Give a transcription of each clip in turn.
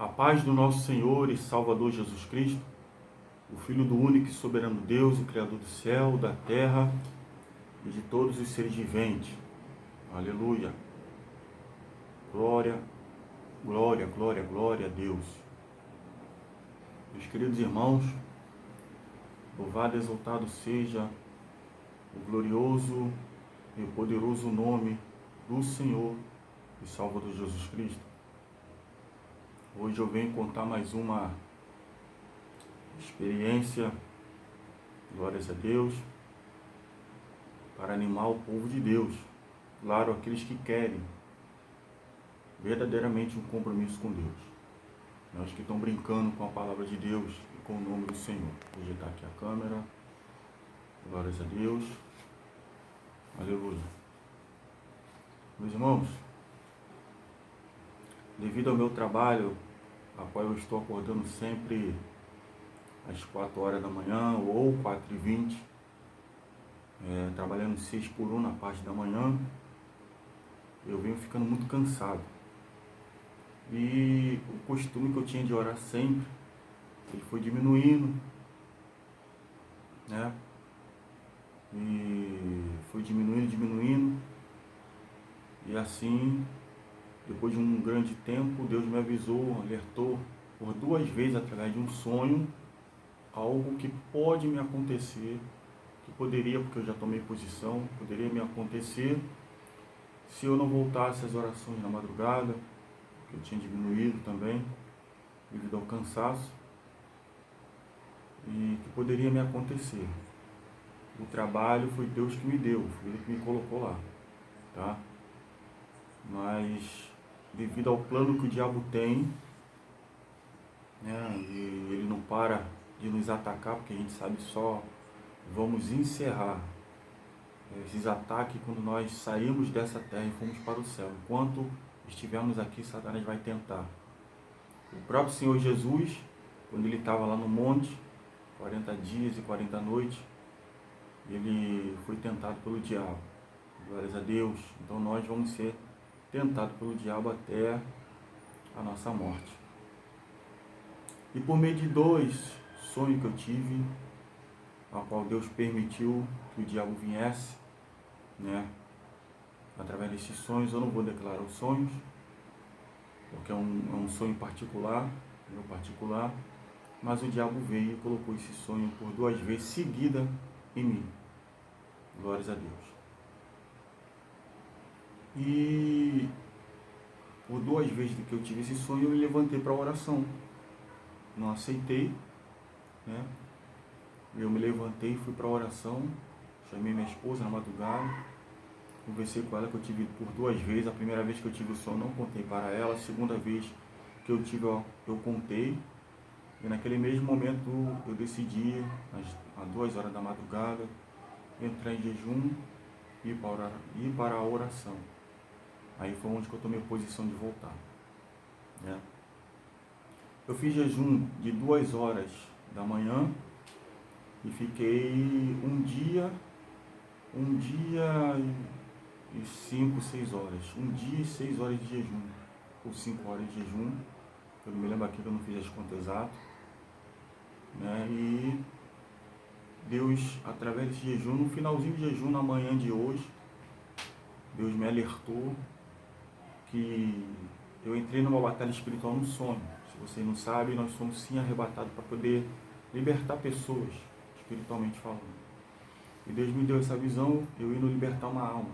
A paz do nosso Senhor e Salvador Jesus Cristo, o Filho do único e soberano Deus, o Criador do céu, da terra e de todos os seres viventes. Aleluia. Glória, glória, glória, glória a Deus. Meus queridos irmãos, louvado e exaltado seja o glorioso e o poderoso nome do Senhor e Salvador Jesus Cristo. Hoje eu venho contar mais uma experiência, glórias a Deus, para animar o povo de Deus, claro, aqueles que querem verdadeiramente um compromisso com Deus, nós que estão brincando com a palavra de Deus e com o nome do Senhor. Vou ajeitar aqui a câmera, glórias a Deus, aleluia. Meus irmãos, devido ao meu trabalho, a qual eu estou acordando sempre às 4 horas da manhã ou 4h20, trabalhando 6x1 na parte da manhã, eu venho ficando muito cansado. E o costume que eu tinha de orar sempre, ele foi diminuindo, né? E foi diminuindo. E assim, depois de um grande tempo, Deus me avisou, alertou por 2 vezes através de um sonho, algo que pode me acontecer, que poderia, porque eu já tomei posição, poderia me acontecer se eu não voltasse às orações na madrugada, que eu tinha diminuído também, devido ao cansaço, e que poderia me acontecer. O trabalho foi Deus que me deu, foi Ele que me colocou lá, tá? Mas, devido ao plano que o diabo tem, né, e ele não para de nos atacar, porque a gente sabe só vamos encerrar esses ataques quando nós saímos dessa terra e fomos para o céu. Enquanto estivermos aqui, Satanás vai tentar. O próprio Senhor Jesus, quando ele estava lá no monte, 40 dias e 40 noites, ele foi tentado pelo diabo. Glórias a Deus. Então nós vamos ser tentados pelo diabo até a nossa morte. E por meio de 2 sonhos que eu tive, a qual Deus permitiu que o diabo viesse, né? Através desses sonhos, eu não vou declarar os sonhos, porque é um sonho particular, meu particular, mas o diabo veio e colocou esse sonho por 2 vezes seguida em mim. Glórias a Deus. E por 2 vezes que eu tive esse sonho, eu me levantei para a oração. Não aceitei, né? Eu me levantei e fui para a oração, chamei minha esposa na madrugada, conversei com ela que eu tive por 2 vezes. A primeira vez que eu tive o sonho, não contei para ela. A segunda vez que eu tive, eu contei. E naquele mesmo momento eu decidi, às 2 horas da madrugada, entrar em jejum e ir para a oração. Aí foi onde que eu tomei posição de voltar, né? Eu fiz jejum de 2 horas da manhã e fiquei um dia e 5, 6 horas. Um dia e 6 horas de jejum, ou 5 horas de jejum. Eu não me lembro aqui que eu não fiz as contas exatas, né? E Deus, através desse jejum, no finalzinho de jejum, na manhã de hoje, Deus me alertou que eu entrei numa batalha espiritual no sonho. Se vocês não sabem, nós somos sim arrebatados para poder libertar pessoas, espiritualmente falando. E Deus me deu essa visão, eu indo libertar uma alma.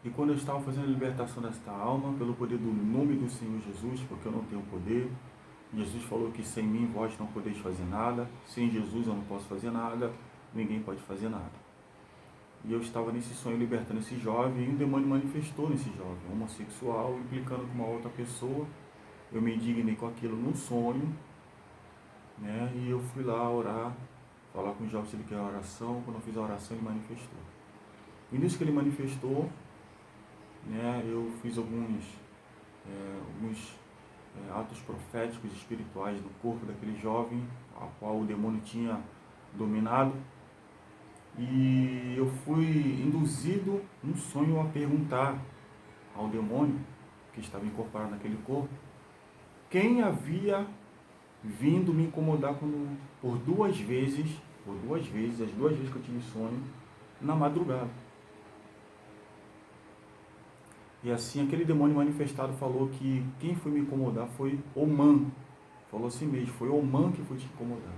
E quando eu estava fazendo a libertação desta alma, pelo poder do nome do Senhor Jesus, porque eu não tenho poder, Jesus falou que sem mim vós não podeis fazer nada, sem Jesus eu não posso fazer nada, ninguém pode fazer nada. E eu estava nesse sonho libertando esse jovem, e um demônio manifestou nesse jovem, homossexual, implicando com uma outra pessoa. Eu me indignei com aquilo no sonho, né? E eu fui lá orar, falar com o jovem se ele quer oração. Quando eu fiz a oração, ele manifestou. E nisso que ele manifestou, né, eu fiz alguns atos proféticos espirituais no corpo daquele jovem, a qual o demônio tinha dominado. E eu fui induzido num sonho a perguntar ao demônio que estava incorporado naquele corpo quem havia vindo me incomodar por duas vezes, as duas vezes que eu tive sonho, na madrugada. E assim, aquele demônio manifestado falou que quem foi me incomodar foi Oman. Falou assim mesmo, foi Oman que foi te incomodar.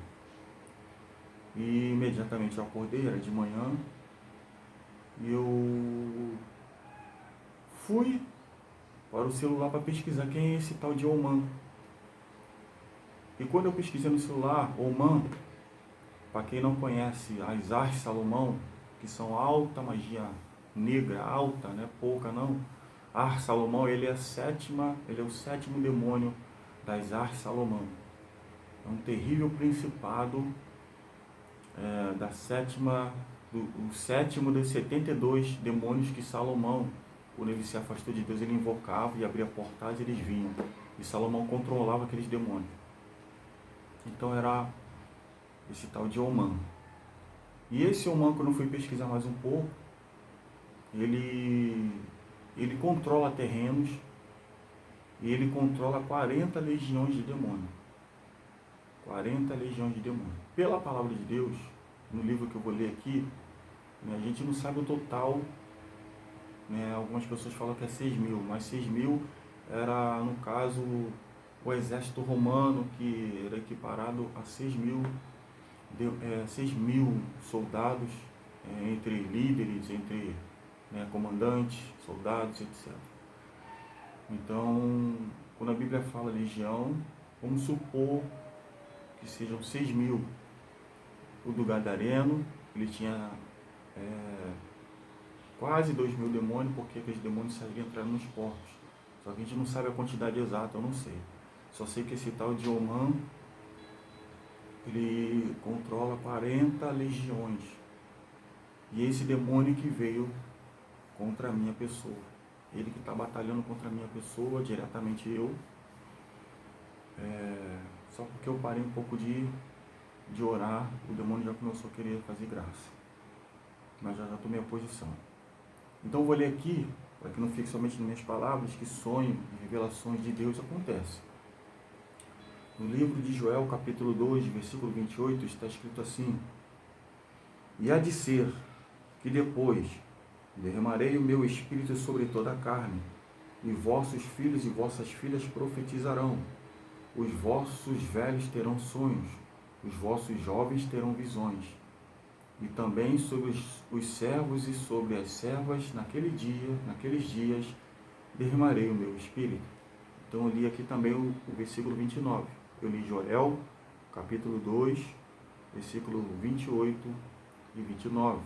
E imediatamente eu acordei, era de manhã, e eu fui para o celular para pesquisar quem é esse tal de Oman. E quando eu pesquisei no celular, Oman, para quem não conhece, as artes Salomão, que são alta magia negra, alta, né, pouca não. Ar Salomão, ele é o sétimo demônio das artes Salomão. É um terrível principado o sétimo dos 72 demônios que Salomão, quando ele se afastou de Deus, ele invocava e abria portais e eles vinham. E Salomão controlava aqueles demônios. Então era esse tal de Oman. E esse Oman, quando eu fui pesquisar mais um pouco, ele controla terrenos e ele controla 40 legiões de demônios. 40 legiões de demônios. Pela palavra de Deus, no livro que eu vou ler aqui, né, a gente não sabe o total, né, algumas pessoas falam que é 6 mil, mas 6 mil era, no caso, o exército romano, que era equiparado a 6 mil, 6 mil soldados, entre líderes, entre, né, comandantes, soldados, etc. Então, quando a Bíblia fala legião, vamos supor que sejam 6 mil. O do Gadareno, ele tinha quase 2 mil demônios, porque aqueles demônios saíram e entraram nos porcos. Só que a gente não sabe a quantidade exata, eu não sei. Só sei que esse tal de Oman, ele controla 40 legiões. E esse demônio que veio contra a minha pessoa. Ele que está batalhando contra a minha pessoa, diretamente eu. Só porque eu parei um pouco de orar, o demônio já começou a querer fazer graça. Mas já tomei a posição. Então eu vou ler aqui, para que não fique somente nas minhas palavras, que sonho e revelações de Deus acontecem. No livro de Joel, capítulo 2, versículo 28, está escrito assim: E há de ser que depois derramarei o meu espírito sobre toda a carne, e vossos filhos e vossas filhas profetizarão, os vossos velhos terão sonhos, os vossos jovens terão visões, e também sobre os servos e sobre as servas naqueles dias, derramarei o meu espírito. Então eu li aqui também o versículo 29. Eu li Joel, capítulo 2, versículo 28 e 29.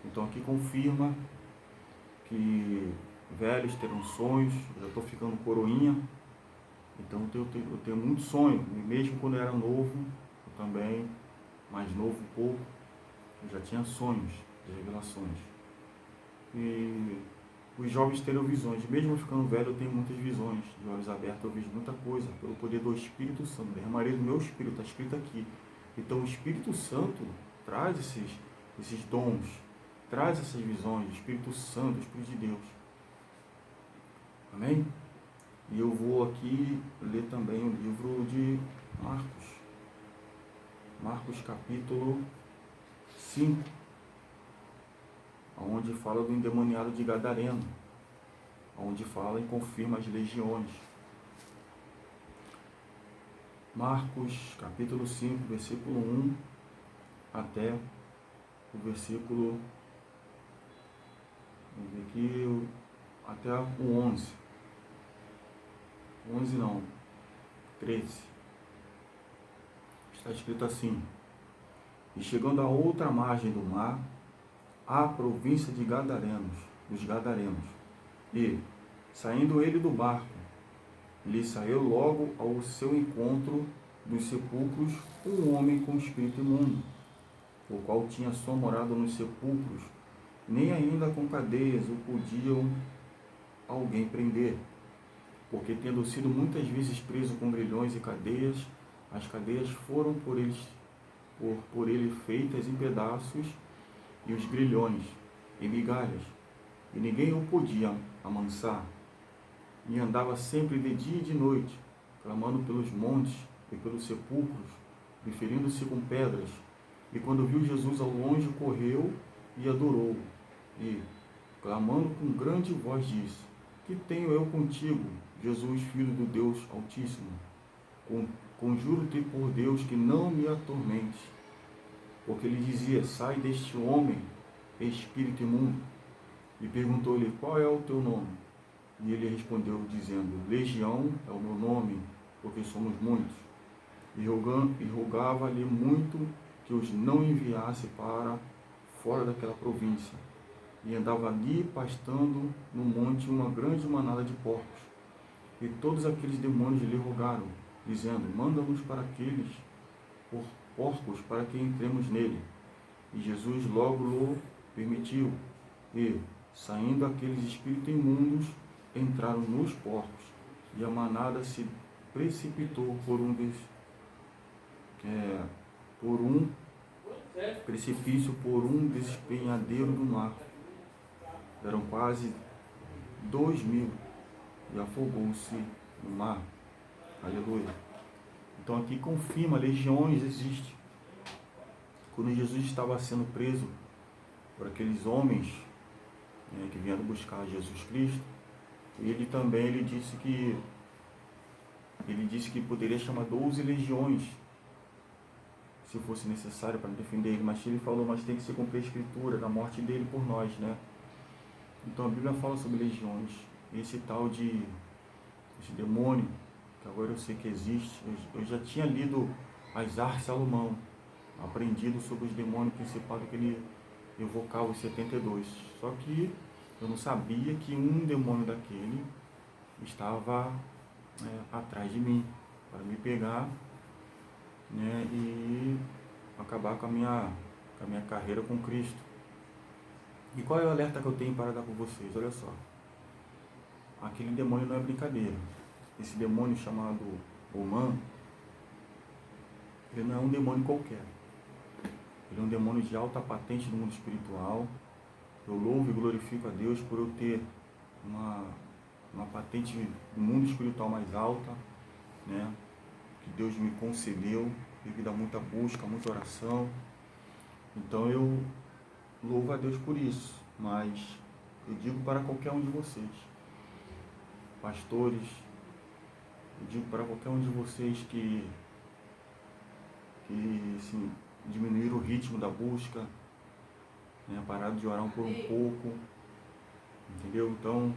Então aqui confirma que velhos terão sonhos, eu já estou ficando coroinha, então eu tenho muito sonho, e mesmo quando eu era novo, eu também, mais novo um pouco, eu já tinha sonhos de revelações. E os jovens terão visões, mesmo eu ficando velho, eu tenho muitas visões, de olhos abertos, eu vejo muita coisa, pelo poder do Espírito Santo, derramarei do meu Espírito, está escrito aqui. Então o Espírito Santo traz esses dons, traz essas visões, o Espírito Santo, o Espírito de Deus. Amém? E eu vou aqui ler também o livro de Marcos. Marcos capítulo 5, onde fala do endemoniado de Gadareno, onde fala e confirma as legiões. Marcos capítulo 5, versículo 1 até o versículo, vamos ver aqui, até o 11. 11 não, 13. Está escrito assim: E chegando à outra margem do mar, à província de Gadarenos, dos Gadarenos, e, saindo ele do barco, lhe saiu logo ao seu encontro dos sepulcros um homem com espírito imundo, o qual tinha sua morada nos sepulcros, nem ainda com cadeias o podiam alguém prender, porque tendo sido muitas vezes preso com grilhões e cadeias, as cadeias foram por ele feitas em pedaços, e os grilhões em migalhas, e ninguém o podia amansar, e andava sempre de dia e de noite, clamando pelos montes e pelos sepulcros, e ferindo-se com pedras. E quando viu Jesus ao longe, correu e adorou. E, clamando com grande voz, disse: Que tenho eu contigo, Jesus, Filho do Deus Altíssimo? Conjuro-te por Deus que não me atormentes. Porque ele dizia: Sai deste homem, espírito imundo. E perguntou-lhe: Qual é o teu nome? E ele respondeu, dizendo: Legião é o meu nome, porque somos muitos. E rogava-lhe muito que os não enviasse para fora daquela província. E andava ali pastando no monte uma grande manada de porcos. E todos aqueles demônios lhe rogaram, dizendo: Manda-nos para aqueles porcos, para que entremos nele. E Jesus logo lhe permitiu. E, saindo aqueles espíritos imundos, entraram nos porcos, e a manada se precipitou por um precipício, por um despenhadeiro do mar. Eram quase 2.000, e afogou-se no mar. Aleluia. Então aqui confirma, legiões existem. Quando Jesus estava sendo preso por aqueles homens, que vieram buscar Jesus Cristo, ele disse que poderia chamar 12 legiões, se fosse necessário, para defender ele. Mas ele falou: mas tem que se cumprir a Escritura, da morte dele por nós, né? Então a Bíblia fala sobre legiões. Esse demônio, que agora eu sei que existe, eu já tinha lido as Artes de Salomão, aprendido sobre os demônios principados que ele evocava, os 72. Só que eu não sabia que um demônio daquele estava atrás de mim, para me pegar, e acabar com a minha carreira com Cristo. E qual é o alerta que eu tenho para dar para vocês? Olha só, aquele demônio não é brincadeira. Esse demônio chamado Oman, ele não é um demônio qualquer. Ele é um demônio de alta patente no mundo espiritual. Eu louvo e glorifico a Deus por eu ter uma patente no mundo espiritual mais alta, que Deus me concedeu devido a muita busca, muita oração. Então eu louvo a Deus por isso, mas eu digo para qualquer um de vocês, pastores, eu digo para qualquer um de vocês que assim, diminuíram o ritmo da busca, pararam de orar por um pouco, entendeu? Então,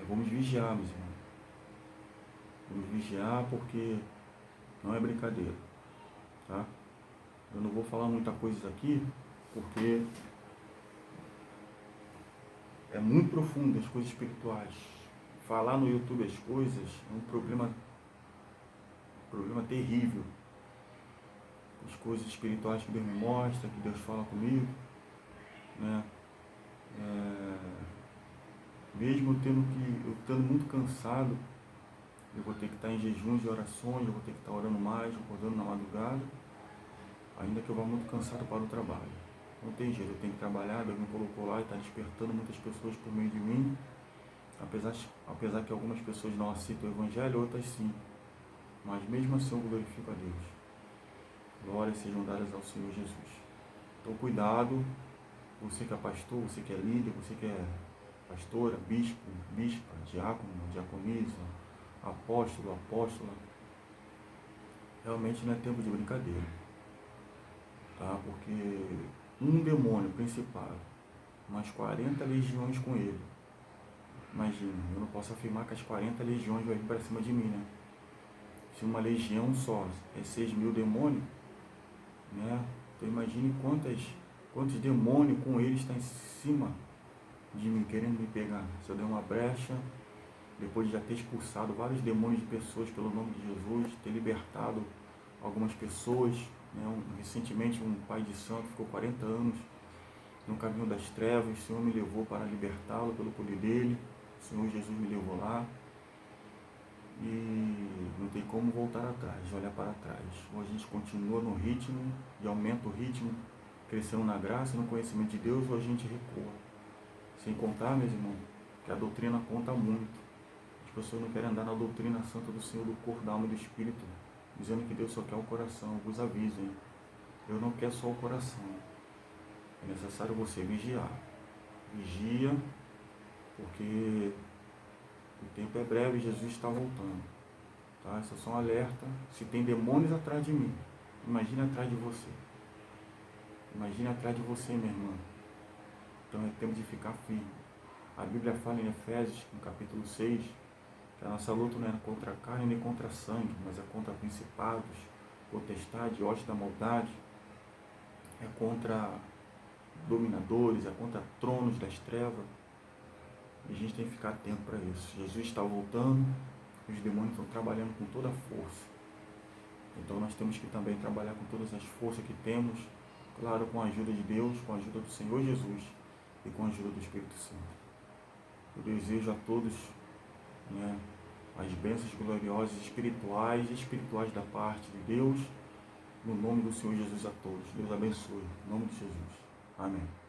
vamos vigiar, meus irmãos. Vamos vigiar, porque não é brincadeira, tá? Eu não vou falar muita coisa aqui, porque é muito profundo as coisas espirituais. Falar no YouTube as coisas é um problema terrível. As coisas espirituais que Deus me mostra, que Deus fala comigo, mesmo eu estando muito cansado, eu vou ter que estar em jejuns e orações, eu vou ter que estar orando mais, acordando na madrugada, ainda que eu vá muito cansado para o trabalho. Não tem jeito, eu tenho que trabalhar. Deus me colocou lá e está despertando muitas pessoas por meio de mim, apesar que algumas pessoas não aceitam o Evangelho, outras sim, mas mesmo assim eu glorifico a Deus. Glórias sejam dadas ao Senhor Jesus. Então cuidado, você que é pastor, você que é líder, você que é pastora, bispo, bispa, diácono, diaconisa, apóstolo, apóstola, realmente não é tempo de brincadeira, tá? Porque um demônio principal, mais 40 legiões com ele. Imagina, eu não posso afirmar que as 40 legiões vão vir para cima de mim, né? Se uma legião só é 6.000 demônios, então imagine quantos demônios com ele estão em cima de mim, querendo me pegar. Se eu der uma brecha, depois de já ter expulsado vários demônios de pessoas pelo nome de Jesus, ter libertado algumas pessoas, recentemente um pai de santo ficou 40 anos no caminho das trevas, o Senhor me levou para libertá-lo pelo poder dele, o Senhor Jesus me levou lá, e não tem como voltar atrás, olhar para trás. Ou a gente continua no ritmo e aumenta o ritmo, crescendo na graça e no conhecimento de Deus, ou a gente recua. Sem contar, meus irmãos, que a doutrina conta muito. As pessoas não querem andar na doutrina santa do Senhor, do corpo, da alma e do Espírito, dizendo que Deus só quer o coração. Eu vos aviso, hein? Eu não quero só o coração. É necessário você vigiar. Vigia, porque o tempo é breve e Jesus está voltando. Tá? Isso é só um alerta. Se tem demônios atrás de mim, imagine atrás de você. Imagine atrás de você, minha irmã. Então é tempo de ficar firme. A Bíblia fala em Efésios, no capítulo 6, que a nossa luta não é contra a carne nem contra a sangue, mas é contra principados, potestade, hostes da maldade, é contra dominadores, é contra tronos das trevas. E a gente tem que ficar atento para isso. Jesus está voltando, os demônios estão trabalhando com toda a força. Então nós temos que também trabalhar com todas as forças que temos, claro, com a ajuda de Deus, com a ajuda do Senhor Jesus e com a ajuda do Espírito Santo. Eu desejo a todos, né, as bênçãos gloriosas espirituais e espirituais da parte de Deus, no nome do Senhor Jesus a todos. Deus abençoe. Em nome de Jesus. Amém.